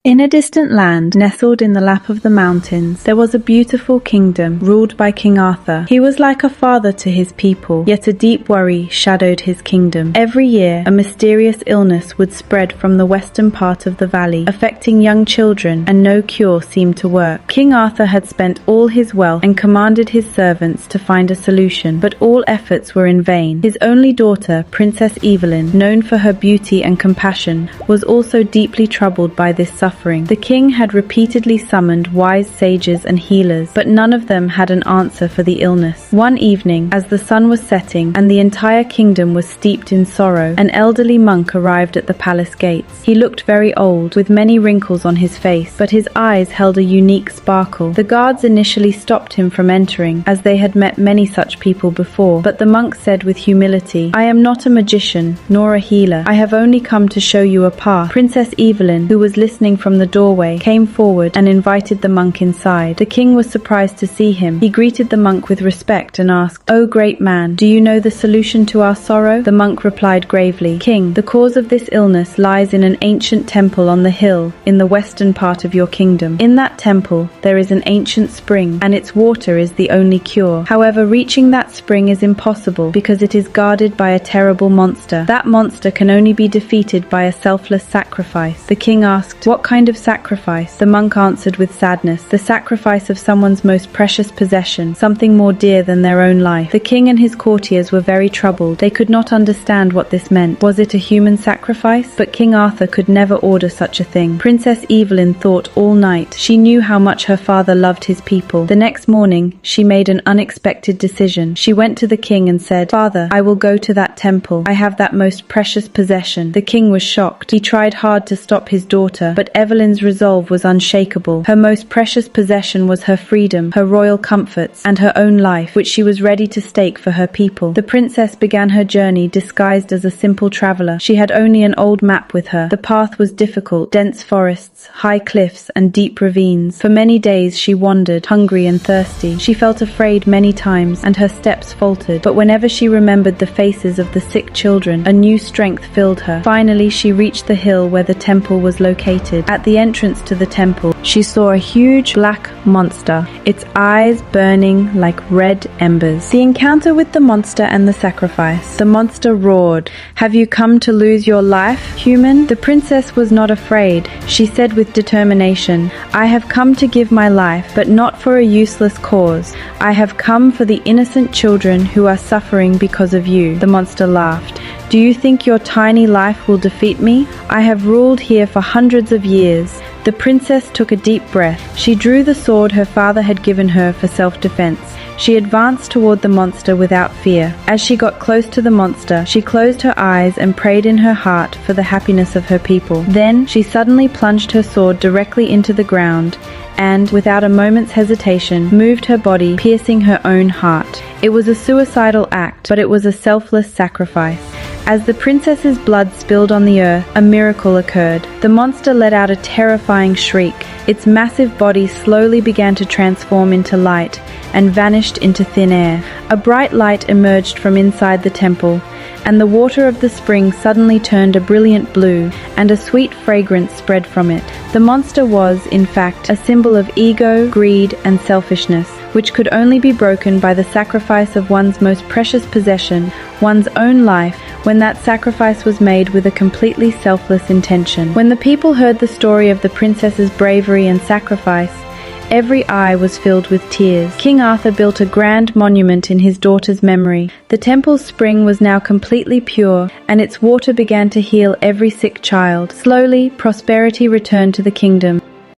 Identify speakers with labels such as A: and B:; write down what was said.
A: In a distant land, nestled in the lap of the mountains, there was a beautiful kingdom ruled by King Arthur. He was like a father to his people, yet a deep worry shadowed his kingdom. Every year, a mysterious illness would spread from the western part of the valley, affecting young children, and no cure seemed to work. King Arthur had spent all his wealth and commanded his servants to find a solution, but all efforts were in vain. His only daughter, Princess Evelyn, known for her beauty and compassion, was also deeply troubled by this suffering. The king had repeatedly summoned wise sages and healers, but none of them had an answer for the illness. One evening, as the sun was setting and the entire kingdom was steeped in sorrow, an elderly monk arrived at the palace gates. He looked very old, with many wrinkles on his face, but his eyes held a unique sparkle. The guards initially stopped him from entering, as they had met many such people before, but the monk said with humility, "I am not a magician, nor a healer. I have only come to show you a path." Princess Evelyn, who was listening from the doorway, came forward and invited the monk inside. The king was surprised to see him. He greeted the monk with respect and asked, "O great man, do you know the solution to our sorrow?" The monk replied gravely, "King, the cause of this illness lies in an ancient temple on the hill in the western part of your kingdom. In that temple there is an ancient spring, and its water is the only cure. However, reaching that spring is impossible because it is guarded by a terrible monster. That monster can only be defeated by a selfless sacrifice." The king asked, "What kind of sacrifice?" The monk answered with sadness, "The sacrifice of someone's most precious possession, something more dear than their own life." The king and his courtiers were very troubled. They could not understand what this meant. Was it a human sacrifice? But King Arthur could never order such a thing. Princess Evelyn thought all night. She knew how much her father loved his people. The next morning, she made an unexpected decision. She went to the king and said, "Father, I will go to that temple. I have that most precious possession." The king was shocked. He tried hard to stop his daughter, but Evelyn's resolve was unshakable. Her most precious possession was her freedom, her royal comforts, and her own life, which she was ready to stake for her people. The princess began her journey disguised as a simple traveler. She had only an old map with her. The path was difficult, dense forests, high cliffs, and deep ravines. For many days she wandered, hungry and thirsty. She felt afraid many times, and her steps faltered. But whenever she remembered the faces of the sick children, a new strength filled her. Finally, she reached the hill where the temple was located. At the entrance to the temple, she saw a huge black monster, its eyes burning like red embers. The encounter with the monster and the sacrifice. The monster roared, "Have you come to lose your life, human?" The princess was not afraid. She said with determination, "I have come to give my life, but not for a useless cause. I have come for the innocent children who are suffering because of you." The monster laughed. "Do you think your tiny life will defeat me? I have ruled here for hundreds of years." The princess took a deep breath. She drew the sword her father had given her for self-defense. She advanced toward the monster without fear. As she got close to the monster, she closed her eyes and prayed in her heart for the happiness of her people. Then she suddenly plunged her sword directly into the ground and, without a moment's hesitation, moved her body, piercing her own heart. It was a suicidal act, but it was a selfless sacrifice. As the princess's blood spilled on the earth, a miracle occurred. The monster let out a terrifying shriek. Its massive body slowly began to transform into light and vanished into thin air. A bright light emerged from inside the temple, and the water of the spring suddenly turned a brilliant blue, and a sweet fragrance spread from it. The monster was, in fact, a symbol of ego, greed, and selfishness, which could only be broken by the sacrifice of one's most precious possession, one's own life, when that sacrifice was made with a completely selfless intention. When the people heard the story of the princess's bravery and sacrifice, every eye was filled with tears. King Arthur built a grand monument in his daughter's memory. The temple's spring was now completely pure, and its water began to heal every sick child. Slowly, prosperity returned to the kingdom.